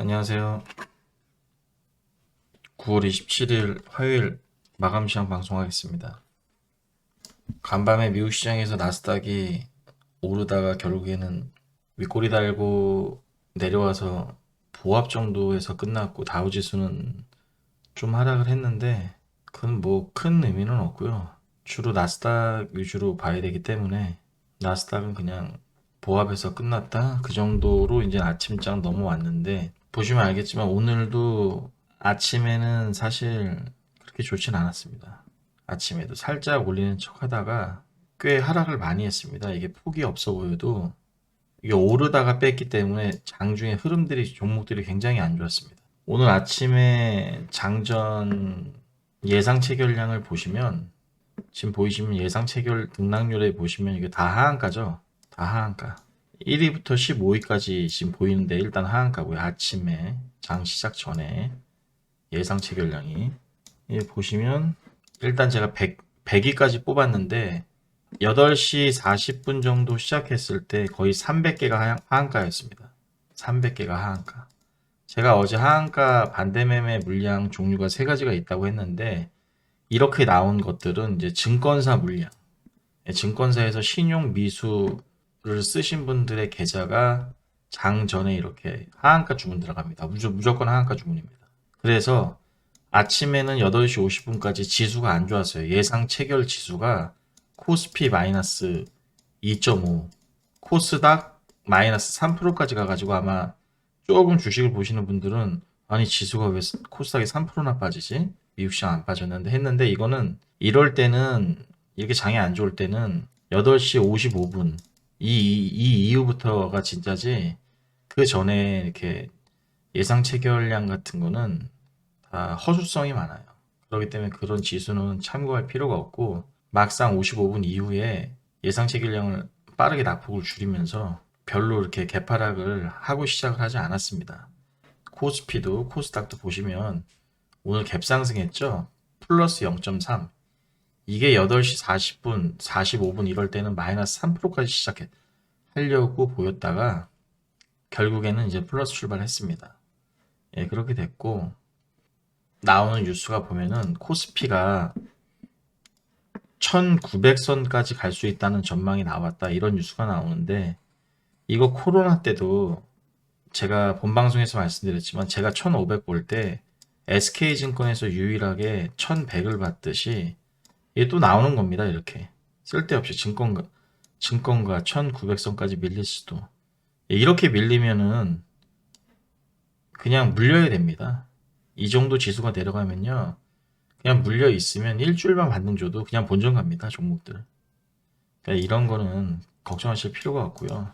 안녕하세요. 9월 27일 화요일 마감 시장 방송하겠습니다. 간밤에 미국 시장에서 나스닥이 오르다가 결국에는 윗꼬리 달고 내려와서 보합 정도에서 끝났고 다우지수는 좀 하락을 했는데 그건 뭐 큰 의미는 없고요. 주로 나스닥 위주로 봐야 되기 때문에 나스닥은 그냥 보합에서 끝났다 그 정도로 이제 아침장 넘어왔는데 보시면 알겠지만 오늘도 아침에는 사실 그렇게 좋진 않았습니다. 아침에도 살짝 올리는 척 하다가 꽤 하락을 많이 했습니다. 이게 폭이 없어 보여도 이게 오르다가 뺐기 때문에 장중에 흐름들이 종목들이 굉장히 안 좋았습니다. 오늘 아침에 장전 예상 체결량을 보시면 지금 보이시면 예상 체결 등락률에 보시면 이게 다 하한가죠. 다 하한가. 1위부터 15위까지 지금 보이는데 일단 하한가고요. 아침에 장 시작 전에 예상 체결량이 보시면 일단 제가 100위까지 뽑았는데 8시 40분 정도 시작했을 때 거의 300개가 하한가였습니다. 300개가 하한가. 제가 어제 하한가 반대매매 물량 종류가 세 가지가 있다고 했는데 이렇게 나온 것들은 이제 증권사 물량, 증권사에서 신용 미수를 쓰신 분들의 계좌가 장 전에 이렇게 하한가 주문 들어갑니다. 무조건 하한가 주문입니다. 그래서 아침에는 8시 50분까지 지수가 안 좋았어요. 예상 체결 지수가 코스피 마이너스 2.5, 코스닥 마이너스 3%까지 가가지고 아마 조금 주식을 보시는 분들은 아니 지수가 왜 코스닥이 3%나 빠지지? 미국 시장 안 빠졌는데 했는데 이거는 이럴 때는 이렇게 장이 안 좋을 때는 8시 55분 이 이후부터가 진짜지 그 전에 이렇게 예상 체결량 같은 거는 다 허술성이 많아요. 그렇기 때문에 그런 지수는 참고할 필요가 없고 막상 55분 이후에 예상 체결량을 빠르게 낙폭을 줄이면서 별로 이렇게 개파락을 하고 시작을 하지 않았습니다. 코스피도 코스닥도 보시면 오늘 갭 상승했죠. 플러스 0.3. 이게 8시 40분, 45분 이럴 때는 마이너스 3%까지 하려고 보였다가 결국에는 이제 플러스 출발했습니다. 예, 그렇게 됐고 나오는 뉴스가 보면은 코스피가 1900선까지 갈 수 있다는 전망이 나왔다. 이런 뉴스가 나오는데 이거 코로나 때도 제가 본 방송에서 말씀드렸지만 제가 1500 볼 때 SK증권에서 유일하게 1100을 봤듯이 이게 또 나오는 겁니다. 이렇게 쓸데없이 증권가 1900선까지 밀릴 수도 이렇게 밀리면은 그냥 물려야 됩니다. 이 정도 지수가 내려가면요 그냥 물려 있으면 일주일만 반등 줘도 그냥 본전 갑니다. 종목들. 그러니까 이런 거는 걱정하실 필요가 없고요.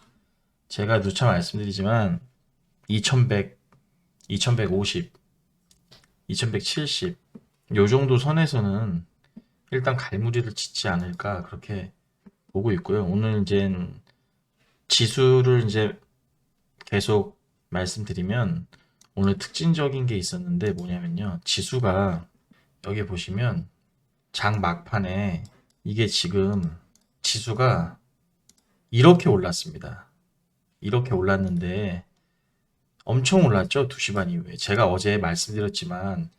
제가 누차 말씀드리지만 2100, 2150, 2170 요 정도 선에서는 일단 갈무리를 짓지 않을까 그렇게 보고 있고요. 오늘 이제 지수를 이제 계속 말씀드리면 오늘 특징적인 게 있었는데 뭐냐면요. 지수가 여기 보시면 장 막판에 이게 지금 지수가 이렇게 올랐습니다. 이렇게 올랐는데 엄청 올랐죠. 2시 반 이후에. 제가 어제 말씀드렸지만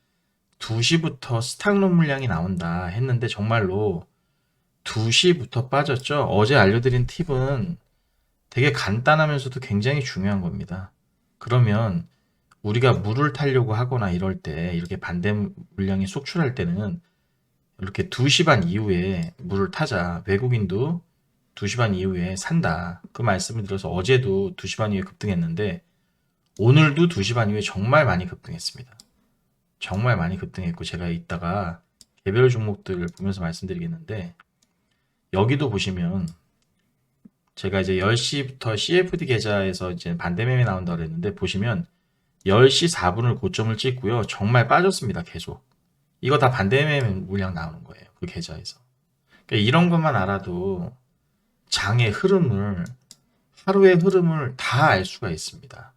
2시부터 스탁론 물량이 나온다 했는데 정말로 2시부터 빠졌죠. 어제 알려드린 팁은 되게 간단하면서도 굉장히 중요한 겁니다. 그러면 우리가 물을 타려고 하거나 이럴 때 이렇게 반대 물량이 속출할 때는 이렇게 2시 반 이후에 물을 타자. 외국인도 2시 반 이후에 산다. 그 말씀을 드려서 어제도 2시 반 이후에 급등했는데 오늘도 2시 반 이후에 정말 많이 급등했습니다. 정말 많이 급등했고 제가 이따가 개별 종목들을 보면서 말씀드리겠는데 여기도 보시면 제가 이제 10시부터 CFD 계좌에서 이제 반대매매 나온다고 그랬는데 보시면 10시 4분을 고점을 찍고요. 정말 빠졌습니다. 계속. 이거 다 반대매매 물량 나오는 거예요. 그 계좌에서. 그러니까 이런 것만 알아도 장의 흐름을 하루의 흐름을 다 알 수가 있습니다.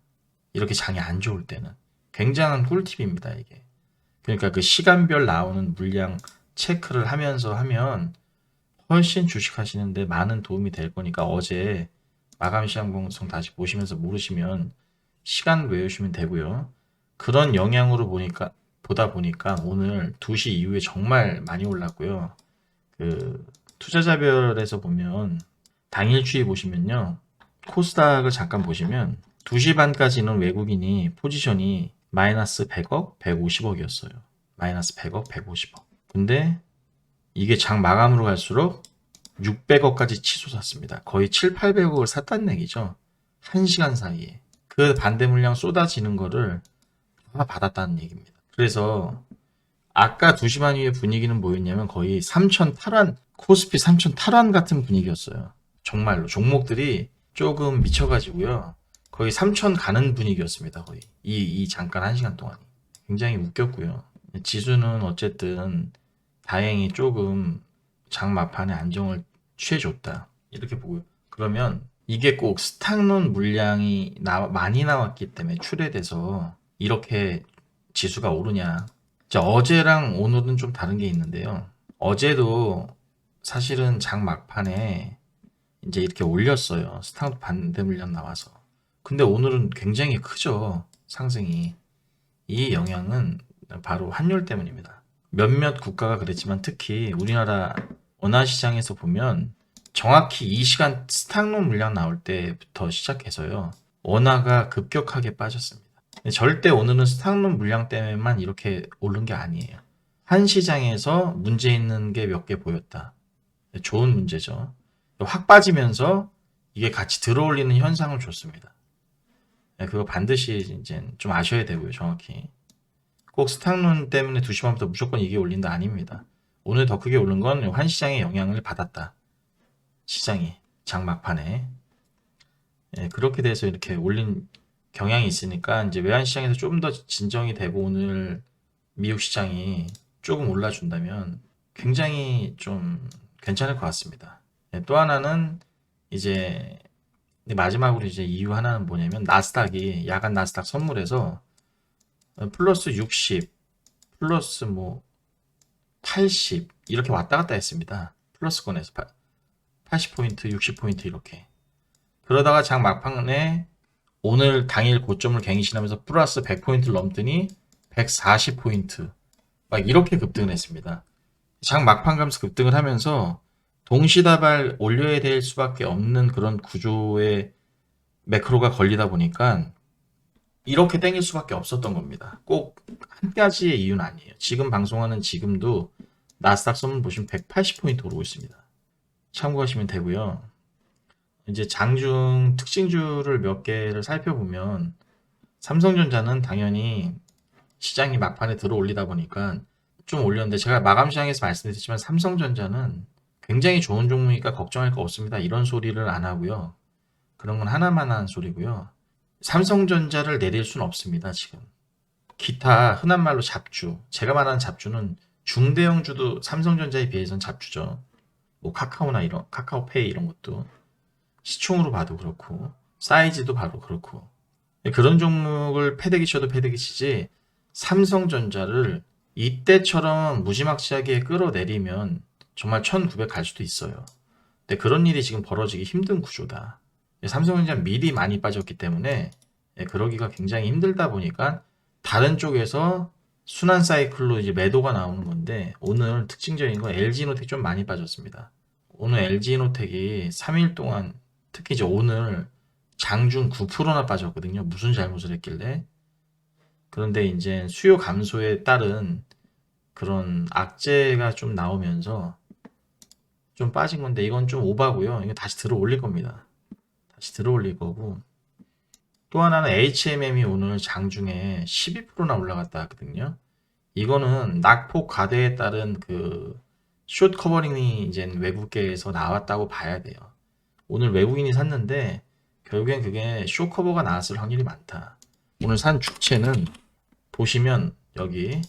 이렇게 장이 안 좋을 때는 굉장한 꿀팁입니다. 이게. 그러니까 그 시간별 나오는 물량 체크를 하면서 하면 훨씬 주식하시는데 많은 도움이 될 거니까 어제 마감 시장 방송 다시 보시면서 모르시면 시간 외우시면 되고요. 그런 영향으로 보다 보니까 오늘 2시 이후에 정말 많이 올랐고요. 그 투자자별에서 보면 당일 추이 보시면요. 코스닥을 잠깐 보시면 2시 반까지는 외국인이 포지션이 마이너스 100억, 150억이었어요. 마이너스 100억, 150억. 근데 이게 장 마감으로 갈수록 600억까지 치솟았습니다. 거의 7, 800억을 샀다는 얘기죠. 1시간 사이에. 그 반대 물량 쏟아지는 거를 다 받았다는 얘기입니다. 그래서 아까 2시 반 이후의 분위기는 뭐였냐면 거의 3천 탈환, 코스피 3천 탈환 같은 분위기였어요. 정말로. 종목들이 조금 미쳐가지고요. 거의 3천 가는 분위기였습니다. 거의. 이 잠깐 1시간 동안. 굉장히 웃겼고요. 지수는 어쨌든 다행히 조금 장 막판에 안정을 취해줬다. 이렇게 보고요. 그러면 이게 꼭 스탁론 물량이 많이 나왔기 때문에 출회돼서 이렇게 지수가 오르냐. 자, 어제랑 오늘은 좀 다른 게 있는데요. 어제도 사실은 장 막판에 이제 이렇게 올렸어요. 스탁 반대 물량 나와서. 근데 오늘은 굉장히 크죠. 상승이. 이 영향은 바로 환율 때문입니다. 몇몇 국가가 그랬지만 특히 우리나라 원화 시장에서 보면 정확히 이 시간 스탁론 물량 나올 때부터 시작해서요. 원화가 급격하게 빠졌습니다. 절대 오늘은 스탁론 물량 때문에만 이렇게 오른 게 아니에요. 한 시장에서 문제 있는 게 몇 개 보였다. 좋은 문제죠. 확 빠지면서 이게 같이 들어올리는 현상을 줬습니다. 그거 반드시 이제 좀 아셔야 되고요, 정확히. 꼭 스탁론 때문에 2시 반부터 무조건 이게 올린다 아닙니다. 오늘 더 크게 오른 건 한 시장의 영향을 받았다. 시장이 장 막판에. 그렇게 돼서 이렇게 올린 경향이 있으니까 이제 외환 시장에서 좀 더 진정이 되고 오늘 미국 시장이 조금 올라준다면 굉장히 좀 괜찮을 것 같습니다. 또 하나는 이제 마지막으로 이제 이유 하나는 뭐냐면 나스닥이 야간 나스닥 선물에서 플러스 60, 플러스 뭐 80 이렇게 왔다 갔다 했습니다. 플러스권에서 80포인트, 60포인트 이렇게. 그러다가 장 막판에 오늘 당일 고점을 갱신하면서 플러스 100포인트를 넘더니 140포인트 막 이렇게 급등을 했습니다. 장 막판 가면서 급등을 하면서 동시다발 올려야 될 수밖에 없는 그런 구조의 매크로가 걸리다 보니까 이렇게 땡길 수밖에 없었던 겁니다. 꼭 한 가지의 이유는 아니에요. 지금 방송하는 지금도 나스닥 선물 보시면 180포인트 오르고 있습니다. 참고하시면 되고요. 이제 장중 특징주를 몇 개를 살펴보면 삼성전자는 당연히 시장이 막판에 들어 올리다 보니까 좀 올렸는데 제가 마감 시장에서 말씀드렸지만 삼성전자는 굉장히 좋은 종목이니까 걱정할 거 없습니다. 이런 소리를 안 하고요. 그런 건 하나만 한 소리고요. 삼성전자를 내릴 수는 없습니다. 지금. 기타 흔한 말로 잡주. 제가 말하는 잡주는 중대형주도 삼성전자에 비해서는 잡주죠. 뭐 카카오나 이런 카카오페이 이런 것도 시총으로 봐도 그렇고 사이즈도 봐도 그렇고 그런 종목을 패대기 쳐도 패대기 치지 삼성전자를 이때처럼 무지막지하게 끌어내리면 정말 1900 갈 수도 있어요. 근데 그런 일이 지금 벌어지기 힘든 구조다. 삼성전자는 미리 많이 빠졌기 때문에 그러기가 굉장히 힘들다 보니까 다른 쪽에서 순환 사이클로 이제 매도가 나오는 건데 오늘 특징적인 건 LG노텍 좀 많이 빠졌습니다. 오늘 LG노텍이 3일 동안 특히 이제 오늘 장중 9%나 빠졌거든요. 무슨 잘못을 했길래. 그런데 이제 수요 감소에 따른 그런 악재가 좀 나오면서 좀 빠진 건데 이건 좀 오바고요. 이거 다시 들어 올릴 겁니다. 다시 들어 올릴 거고. 또 하나는 HMM이 오늘 장중에 12%나 올라갔다 하거든요. 이거는 낙폭 과대에 따른 그 숏 커버링이 이제 외국계에서 나왔다고 봐야 돼요. 오늘 외국인이 샀는데 결국엔 그게 숏 커버가 나왔을 확률이 많다. 오늘 산 주체는 보시면 여기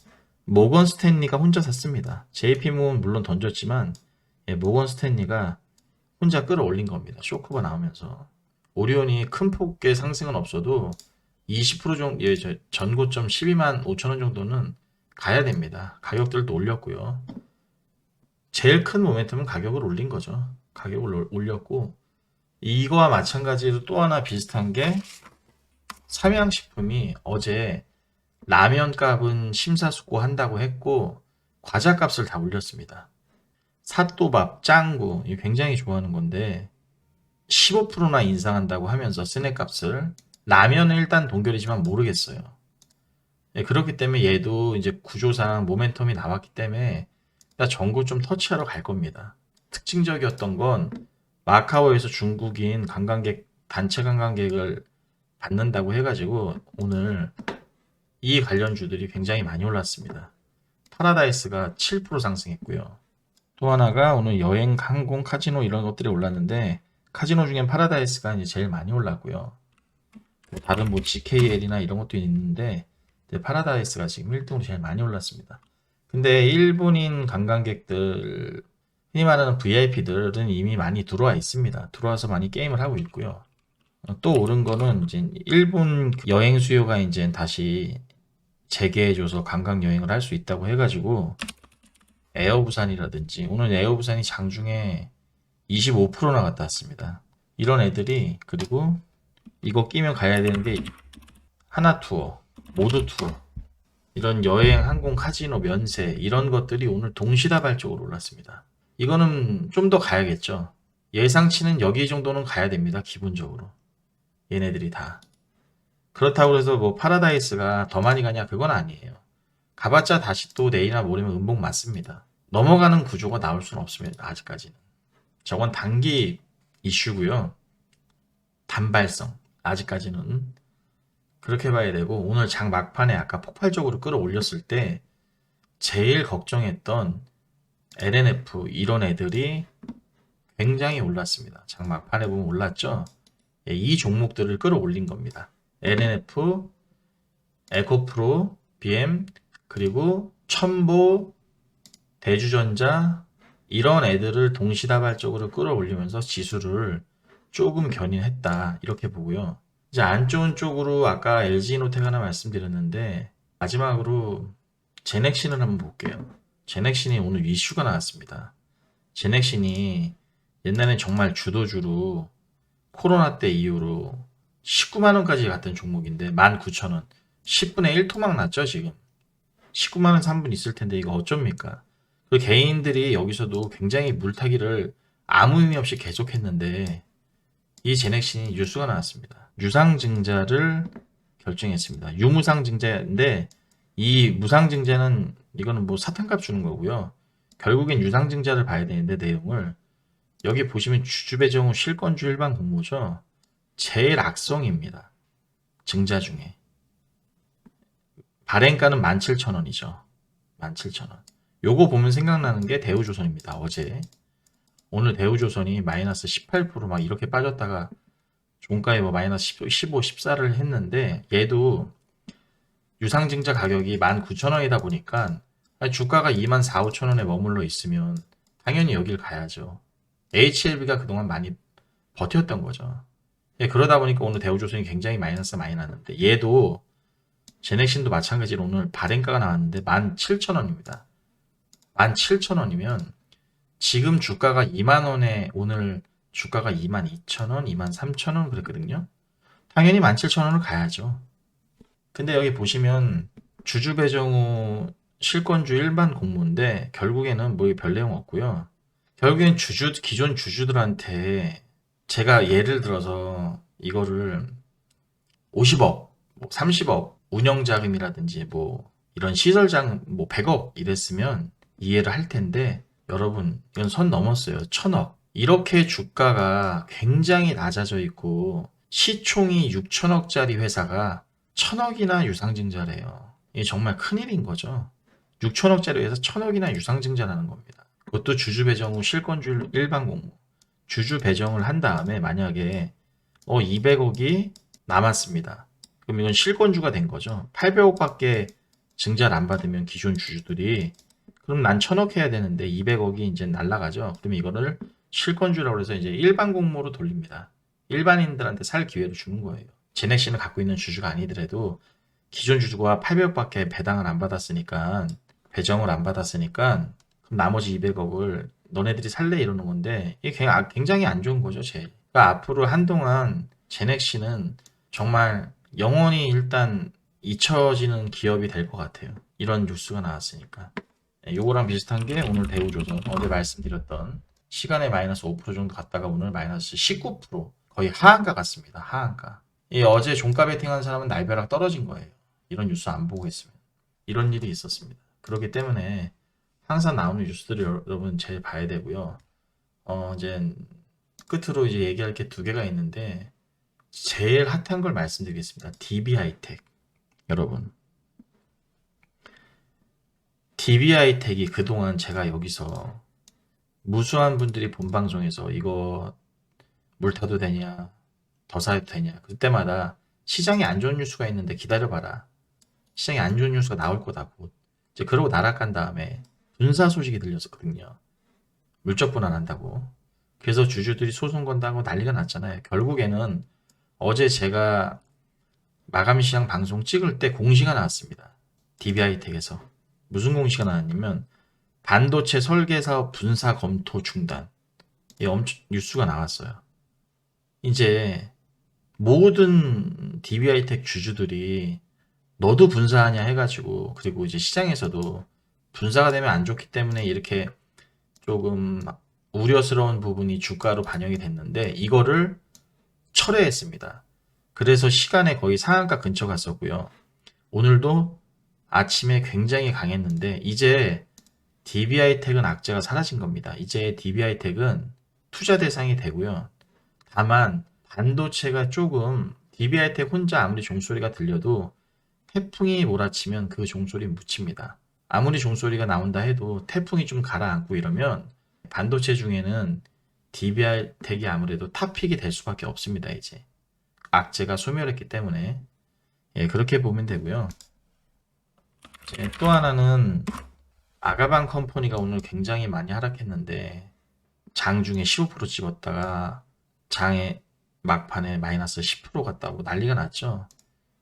모건 스탠리가 혼자 샀습니다. JP모건 물론 던졌지만 모건 스탠리가 혼자 끌어올린 겁니다. 숏 커버 나오면서. 오리온이 큰 폭의 상승은 없어도 20% 정도, 전고점 12만 5천 원 정도는 가야 됩니다. 가격들도 올렸고요. 제일 큰 모멘텀은 가격을 올린 거죠. 가격을 올렸고, 이거와 마찬가지로 또 하나 비슷한 게 삼양식품이 어제 라면 값은 심사숙고한다고 했고 과자 값을 다 올렸습니다. 사또밥, 짱구 이거 굉장히 좋아하는 건데 15%나 인상한다고 하면서 스낵 값을 라면은 일단 동결이지만 모르겠어요. 예, 그렇기 때문에 얘도 이제 구조상 모멘텀이 나왔기 때문에 일단 전국 좀 터치하러 갈 겁니다. 특징적이었던 건 마카오에서 중국인 관광객 단체 관광객을 받는다고 해가지고 오늘 이 관련주들이 굉장히 많이 올랐습니다. 파라다이스가 7% 상승했고요. 또 하나가 오늘 여행, 항공, 카지노 이런 것들이 올랐는데 카지노 중엔 파라다이스가 이제 제일 많이 올랐고요. 다른 뭐 GKL이나 이런 것도 있는데 이제 파라다이스가 지금 1등으로 제일 많이 올랐습니다. 근데 일본인 관광객들 흔히 말하는 VIP들은 이미 많이 들어와 있습니다. 들어와서 많이 게임을 하고 있고요. 또 오른 거는 이제 일본 여행 수요가 이제 다시 재개해줘서 관광 여행을 할 수 있다고 해가지고 에어부산이라든지 오늘 에어부산이 장중에 25%나 갔다 왔습니다. 이런 애들이 그리고 이거 끼면 가야 되는 게 하나 투어, 모두 투어 이런 여행, 항공, 카지노, 면세 이런 것들이 오늘 동시다발적으로 올랐습니다. 이거는 좀 더 가야겠죠. 예상치는 여기 정도는 가야 됩니다. 기본적으로. 얘네들이 다. 그렇다고 해서 뭐 파라다이스가 더 많이 가냐 그건 아니에요. 가봤자 다시 또 내일이나 모레면 음봉 맞습니다. 넘어가는 구조가 나올 수는 없습니다. 아직까지는. 저건 단기 이슈고요. 단발성. 아직까지는. 그렇게 봐야 되고 오늘 장 막판에 아까 폭발적으로 끌어올렸을 때 제일 걱정했던 LNF 이런 애들이 굉장히 올랐습니다. 장 막판에 보면 올랐죠. 예, 이 종목들을 끌어올린 겁니다. LNF, 에코프로, BM, 그리고 첨보, 대주전자 이런 애들을 동시다발적으로 끌어올리면서 지수를 조금 견인했다 이렇게 보고요. 이제 안 좋은 쪽으로 아까 LG노텍 하나 말씀드렸는데 마지막으로 제넥신을 한번 볼게요. 제넥신이 오늘 이슈가 나왔습니다. 제넥신이 옛날엔 정말 주도주로 코로나 때 이후로 19만 원까지 갔던 종목인데 19,000원 10분의 1 토막 났죠 지금. 19만 원 3분 있을 텐데 이거 어쩝니까? 그 개인들이 여기서도 굉장히 물타기를 아무 의미 없이 계속했는데 이 제넥신이 뉴스가 나왔습니다. 유상증자를 결정했습니다. 유무상증자인데 이 무상증자는 이거는 뭐 사탕값 주는 거고요. 결국엔 유상증자를 봐야 되는데 내용을 여기 보시면 주주배정 후 실권주 일반 공모죠. 제일 악성입니다. 증자 중에. 발행가는 17,000원이죠. 17,000원. 요거 보면 생각나는 게 대우조선입니다. 어제. 오늘 대우조선이 마이너스 18%막 이렇게 빠졌다가 종가에 뭐 마이너스 15, 14를 했는데 얘도 유상증자 가격이 19,000원이다 보니까 주가가 24,5천원에 머물러 있으면 당연히 여길 가야죠. HLB가 그동안 많이 버텼던 거죠. 예, 그러다 보니까 오늘 대우조선이 굉장히 마이너스 많이 났는데 얘도 제넥신도 마찬가지로 오늘 발행가가 나왔는데 17,000원입니다. 17,000원이면 지금 주가가 2만원에 오늘 주가가 22,000원, 23,000원 그랬거든요. 당연히 17,000원을 가야죠. 근데 여기 보시면 주주 배정 후 실권주 일반 공모인데 결국에는 뭐 별 내용 없고요. 결국엔 기존 주주들한테 제가 예를 들어서 이거를 50억, 뭐 30억 운영자금이라든지 뭐 이런 시설장 뭐 100억 이랬으면 이해를 할 텐데 여러분 이건 선 넘었어요. 1000억. 이렇게 주가가 굉장히 낮아져 있고 시총이 6천억짜리 회사가 1000억이나 유상증자래요. 이게 정말 큰일인 거죠. 6천억짜리 회사 1000억이나 유상증자라는 겁니다. 그것도 주주 배정 후 실권주 일반 공모. 주주 배정을 한 다음에 만약에 200억이 남았습니다. 그럼 이건 실권주가 된 거죠. 800억밖에 증자를 안 받으면 기존 주주들이 그럼 난 1000억 해야 되는데 200억이 이제 날라가죠. 그럼 이거를 실권주라고 해서 이제 일반 공모로 돌립니다. 일반인들한테 살 기회를 주는 거예요. 제넥신을 갖고 있는 주주가 아니더라도 기존 주주가 800억밖에 배당을 안 받았으니까 배정을 안 받았으니까 그럼 나머지 200억을 너네들이 살래 이러는 건데 이게 굉장히 안 좋은 거죠. 제일. 그러니까 앞으로 한동안 제넥신은 정말 영원히 일단 잊혀지는 기업이 될 것 같아요. 이런 뉴스가 나왔으니까. 요거랑 비슷한 게 오늘 대우조선 어제 말씀드렸던 시간에 마이너스 5% 정도 갔다가 오늘 마이너스 19% 거의 하한가 같습니다. 하한가. 이 어제 종가 베팅한 사람은 날벼락 떨어진 거예요. 이런 뉴스 안 보고 있으면. 이런 일이 있었습니다. 그렇기 때문에 항상 나오는 뉴스들을 여러분 제일 봐야 되고요. 이제 끝으로 이제 얘기할 게 두 개가 있는데 제일 핫한 걸 말씀드리겠습니다. DB하이텍. 여러분. DB하이텍이 그동안 제가 여기서 무수한 분들이 본방송에서 이거 물 타도 되냐, 더 사도 되냐. 그때마다 시장에 안 좋은 뉴스가 있는데 기다려봐라. 시장에 안 좋은 뉴스가 나올 거다. 곧. 이제 그러고 날아간 다음에 분사 소식이 들렸었거든요. 물적 분할한다고. 그래서 주주들이 소송 건다고 난리가 났잖아요. 결국에는 어제 제가 마감 시장 방송 찍을 때 공시가 나왔습니다. DB하이텍에서. 무슨 공시가 나왔냐면 반도체 설계 사업 분사 검토 중단. 이 뉴스가 나왔어요. 이제 모든 DB하이텍 주주들이 너도 분사하냐 해가지고 그리고 이제 시장에서도 분사가 되면 안 좋기 때문에 이렇게 조금 우려스러운 부분이 주가로 반영이 됐는데 이거를 철회했습니다. 그래서 시간에 거의 상한가 근처 갔었고요. 오늘도 아침에 굉장히 강했는데 이제 DB하이텍은 악재가 사라진 겁니다. 이제 DB하이텍은 투자 대상이 되고요. 다만 반도체가 조금 DB하이텍 혼자 아무리 종소리가 들려도 태풍이 몰아치면 그 종소리 묻힙니다. 아무리 종소리가 나온다 해도 태풍이 좀 가라앉고 이러면 반도체 중에는 DB하이텍이 아무래도 탑픽이 될 수밖에 없습니다. 이제 악재가 소멸했기 때문에 그렇게 보면 되고요. 또 하나는 아가방 컴퍼니가 오늘 굉장히 많이 하락했는데 장중에 15% 찍었다가 장에 막판에 마이너스 10% 갔다고 난리가 났죠.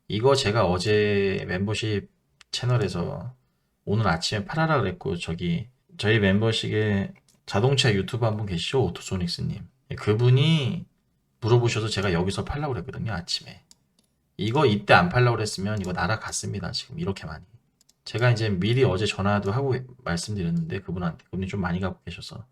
이거 제가 어제 멤버십 채널에서 오늘 아침에 팔아라 그랬고 저희 멤버십에 자동차 유튜브 한 분 계시죠? 오토소닉스님. 그분이 물어보셔서 제가 여기서 팔라고 그랬거든요. 아침에. 이거 이때 안 팔라고 그랬으면 이거 날아갔습니다. 지금 이렇게 많이. 제가 이제 미리 어제 전화도 하고 말씀드렸는데 그분이 좀 많이 갖고 계셔서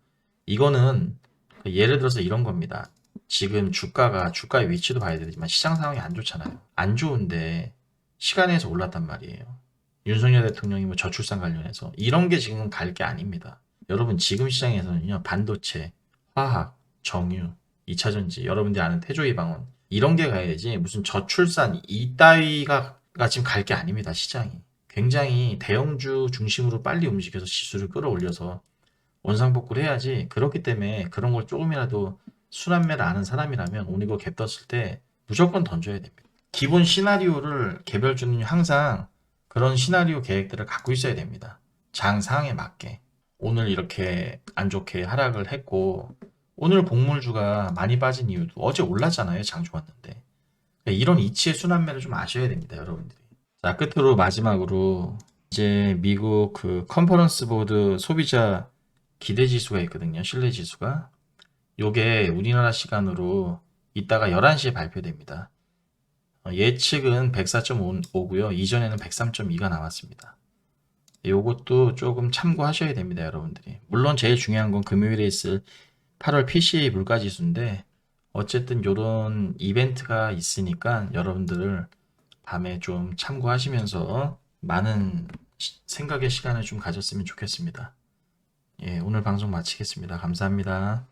이거는 예를 들어서 이런 겁니다. 지금 주가의 위치도 봐야 되지만 시장 상황이 안 좋잖아요. 안 좋은데 시간에서 올랐단 말이에요. 윤석열 대통령이 뭐 저출산 관련해서 이런 게 지금 갈 게 아닙니다. 여러분 지금 시장에서는요 반도체, 화학, 정유, 2차전지 여러분들이 아는 태조이방원 이런 게 가야지 무슨 저출산 이따위가 지금 갈 게 아닙니다. 시장이 굉장히 대형주 중심으로 빨리 움직여서 지수를 끌어올려서 원상복구를 해야지. 그렇기 때문에 그런 걸 조금이라도 순환매를 아는 사람이라면 오늘 이거 갭 떴을 때 무조건 던져야 됩니다. 기본 시나리오를 개별주는 항상 그런 시나리오 계획들을 갖고 있어야 됩니다. 장 상황에 맞게. 오늘 이렇게 안 좋게 하락을 했고 오늘 곡물주가 많이 빠진 이유도 어제 올랐잖아요. 장 좋았는데. 이런 이치의 순환매를 좀 아셔야 됩니다. 여러분들이. 자, 끝으로 마지막으로 이제 미국 그 컨퍼런스 보드 소비자 기대 지수가 있거든요. 신뢰 지수가. 요게 우리나라 시간으로 이따가 11시에 발표됩니다. 예측은 104.5고요. 이전에는 103.2가 나왔습니다. 요것도 조금 참고하셔야 됩니다. 여러분들이. 물론 제일 중요한 건 금요일에 있을 8월 PCA 물가지수인데 어쨌든 요런 이벤트가 있으니까 여러분들 밤에 좀 참고하시면서 많은 생각의 시간을 좀 가졌으면 좋겠습니다. 오늘 방송 마치겠습니다. 감사합니다.